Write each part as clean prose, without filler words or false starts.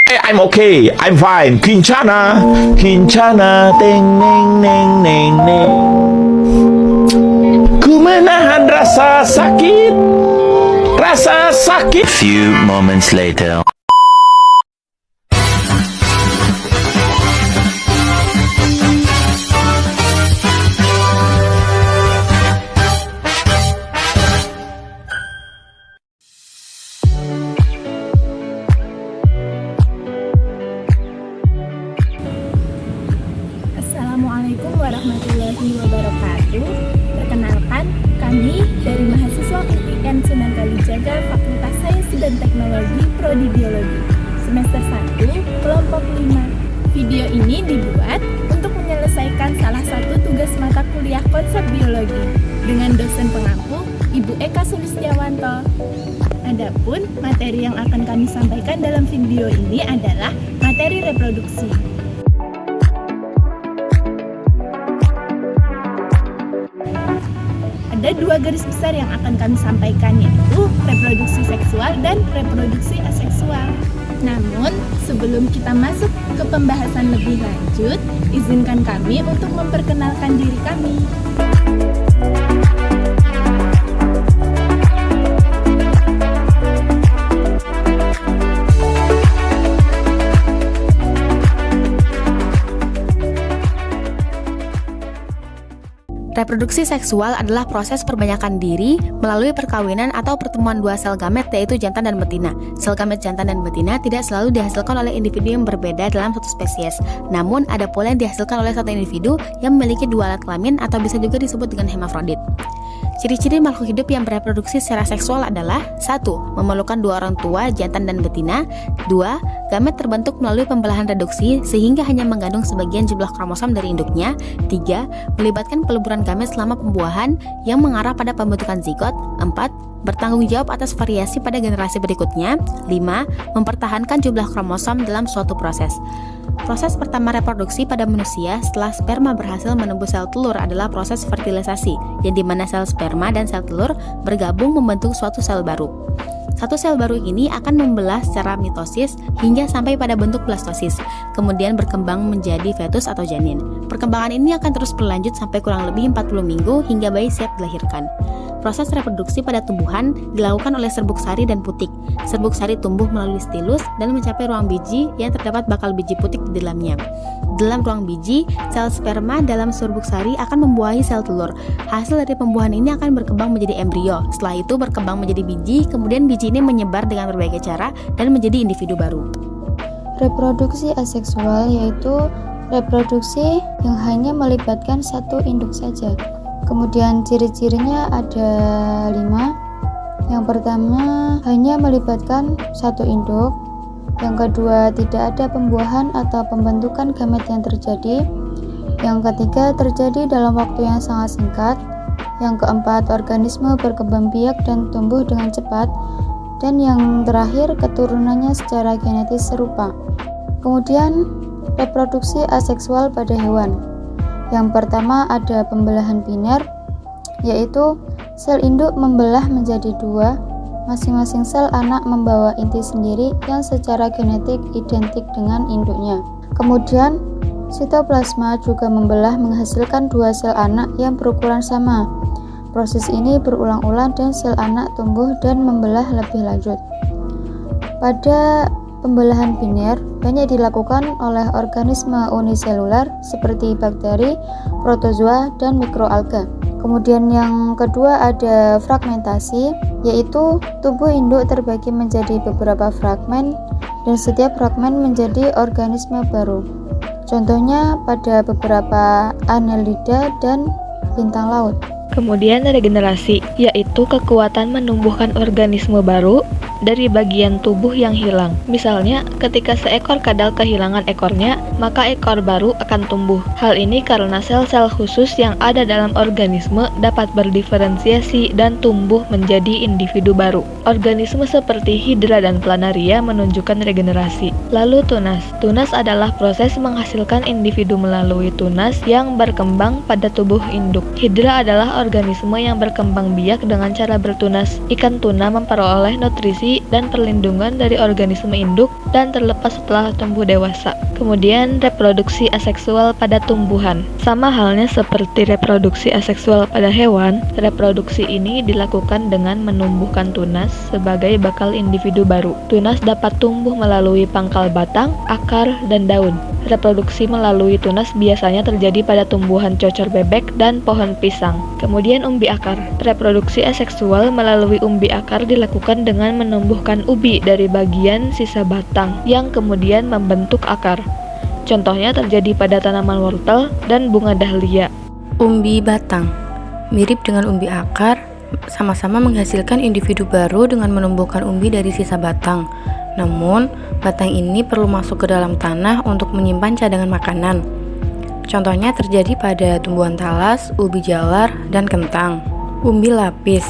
I'm okay. I'm fine. Kincana. Kincana. Teng neng neng neng neng. Ku menahan rasa sakit. Rasa sakit. Few moments later. Assalamualaikum warahmatullahi wabarakatuh. Perkenalkan, kami dari mahasiswa UIN Sunan Kalijaga Fakultas Sains dan Teknologi Prodi Biologi semester 1, kelompok 5. Video ini dibuat untuk menyelesaikan salah satu tugas mata kuliah konsep biologi dengan dosen pengampu Ibu Eka Sulistiawanto. Adapun materi yang akan kami sampaikan dalam video ini adalah materi reproduksi. Ada dua garis besar yang akan kami sampaikan, yaitu reproduksi seksual dan reproduksi aseksual. Namun, sebelum kita masuk ke pembahasan lebih lanjut, izinkan kami untuk memperkenalkan diri kami. Reproduksi seksual adalah proses perbanyakan diri melalui perkawinan atau pertemuan dua sel gamet, yaitu jantan dan betina. Sel gamet jantan dan betina tidak selalu dihasilkan oleh individu yang berbeda dalam satu spesies. Namun, ada pula yang dihasilkan oleh satu individu yang memiliki dua alat kelamin atau bisa juga disebut dengan hermafrodit. Ciri-ciri makhluk hidup yang bereproduksi secara seksual adalah 1. Memerlukan dua orang tua, jantan dan betina. 2. Gamet terbentuk melalui pembelahan reduksi sehingga hanya mengandung sebagian jumlah kromosom dari induknya. 3. Melibatkan peleburan gamet selama pembuahan yang mengarah pada pembentukan zigot. 4. Bertanggung jawab atas variasi pada generasi berikutnya. 5. Mempertahankan jumlah kromosom dalam suatu proses. Proses pertama reproduksi pada manusia setelah sperma berhasil menembus sel telur adalah proses fertilisasi, yang dimana sel sperma dan sel telur bergabung membentuk suatu sel baru. Satu sel baru ini akan membelah secara mitosis hingga sampai pada bentuk blastosis, kemudian berkembang menjadi fetus atau janin. Perkembangan ini akan terus berlanjut sampai kurang lebih 40 minggu hingga bayi siap dilahirkan. Proses reproduksi pada tumbuhan dilakukan oleh serbuk sari dan putik. Serbuk sari tumbuh melalui stilus dan mencapai ruang biji yang terdapat bakal biji putik di dalamnya. Dalam ruang biji, sel sperma dalam serbuk sari akan membuahi sel telur. Hasil dari pembuahan ini akan berkembang menjadi embrio. Setelah itu berkembang menjadi biji, kemudian biji ini menyebar dengan berbagai cara dan menjadi individu baru. Reproduksi aseksual yaitu reproduksi yang hanya melibatkan satu induk saja. Kemudian ciri-cirinya ada 5. Yang pertama, hanya melibatkan satu induk. Yang kedua, tidak ada pembuahan atau pembentukan gamet yang terjadi. Yang ketiga, terjadi dalam waktu yang sangat singkat. Yang keempat, organisme berkembang biak dan tumbuh dengan cepat. Dan yang terakhir, keturunannya secara genetis serupa. Kemudian, reproduksi aseksual pada hewan. Yang pertama ada pembelahan biner, yaitu sel induk membelah menjadi dua, masing-masing sel anak membawa inti sendiri yang secara genetik identik dengan induknya. Kemudian, sitoplasma juga membelah menghasilkan dua sel anak yang berukuran sama. Proses ini berulang-ulang dan sel anak tumbuh dan membelah lebih lanjut. Pada pembelahan biner banyak dilakukan oleh organisme uniselular seperti bakteri, protozoa, dan mikroalga. Kemudian yang kedua ada fragmentasi, yaitu tubuh induk terbagi menjadi beberapa fragmen dan setiap fragmen menjadi organisme baru. Contohnya pada beberapa annelida dan bintang laut. Kemudian regenerasi, yaitu kekuatan menumbuhkan organisme baru dari bagian tubuh yang hilang. Misalnya, ketika seekor kadal kehilangan ekornya, maka ekor baru akan tumbuh. Hal ini karena sel-sel khusus yang ada dalam organisme dapat berdiferensiasi dan tumbuh menjadi individu baru. Organisme seperti hidra dan planaria menunjukkan regenerasi. Lalu tunas. Tunas adalah proses menghasilkan individu melalui tunas yang berkembang pada tubuh induk. Hidra adalah organisme yang berkembang biak dengan cara bertunas. Ikan tuna memperoleh nutrisi reproduksi dan perlindungan dari organisme induk dan terlepas setelah tumbuh dewasa. Kemudian reproduksi aseksual pada tumbuhan. Sama halnya seperti reproduksi aseksual pada hewan, reproduksi ini dilakukan dengan menumbuhkan tunas sebagai bakal individu baru. Tunas dapat tumbuh melalui pangkal batang, akar, dan daun. Reproduksi melalui tunas biasanya terjadi pada tumbuhan cocor bebek dan pohon pisang. Kemudian umbi akar. Reproduksi aseksual melalui umbi akar dilakukan dengan menumbuhkan ubi dari bagian sisa batang yang kemudian membentuk akar. Contohnya terjadi pada tanaman wortel dan bunga dahlia. Umbi batang mirip dengan umbi akar, sama-sama menghasilkan individu baru dengan menumbuhkan umbi dari sisa batang. Namun, batang ini perlu masuk ke dalam tanah untuk menyimpan cadangan makanan. Contohnya terjadi pada tumbuhan talas, ubi jalar, dan kentang. Umbi lapis.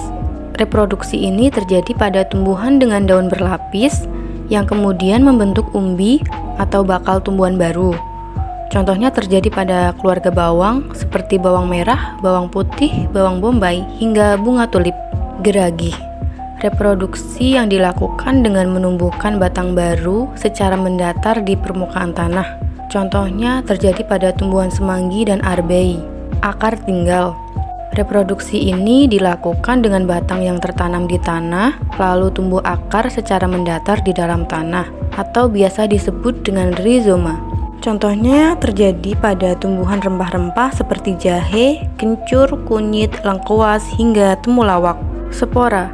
Reproduksi ini terjadi pada tumbuhan dengan daun berlapis yang kemudian membentuk umbi atau bakal tumbuhan baru. Contohnya terjadi pada keluarga bawang seperti bawang merah, bawang putih, bawang bombay, hingga bunga tulip. Geragi. Reproduksi yang dilakukan dengan menumbuhkan batang baru secara mendatar di permukaan tanah. Contohnya terjadi pada tumbuhan semanggi dan arbei. Akar tinggal. Reproduksi ini dilakukan dengan batang yang tertanam di tanah, lalu tumbuh akar secara mendatar di dalam tanah, atau biasa disebut dengan rizoma. Contohnya terjadi pada tumbuhan rempah-rempah seperti jahe, kencur, kunyit, lengkuas, hingga temulawak. Spora.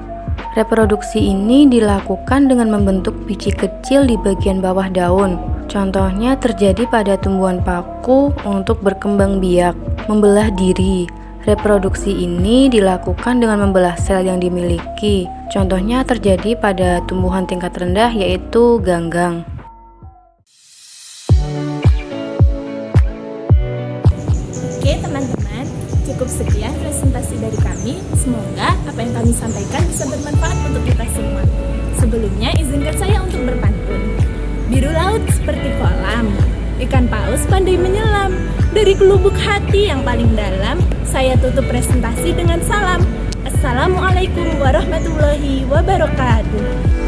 Reproduksi ini dilakukan dengan membentuk biji kecil di bagian bawah daun. Contohnya terjadi pada tumbuhan paku untuk berkembang biak. Membelah diri. Reproduksi ini dilakukan dengan membelah sel yang dimiliki. Contohnya terjadi pada tumbuhan tingkat rendah yaitu ganggang. Oke teman-teman, cukup sekian presentasi dari kami. Semoga apa yang kami sampaikan bisa bermanfaat untuk kita semua. Sebelumnya izinkan saya untuk berpantun. Biru laut seperti kolam, ikan paus pandai menyelam. Dari kelubuk hati yang paling dalam, saya tutup presentasi dengan salam. Assalamualaikum warahmatullahi wabarakatuh.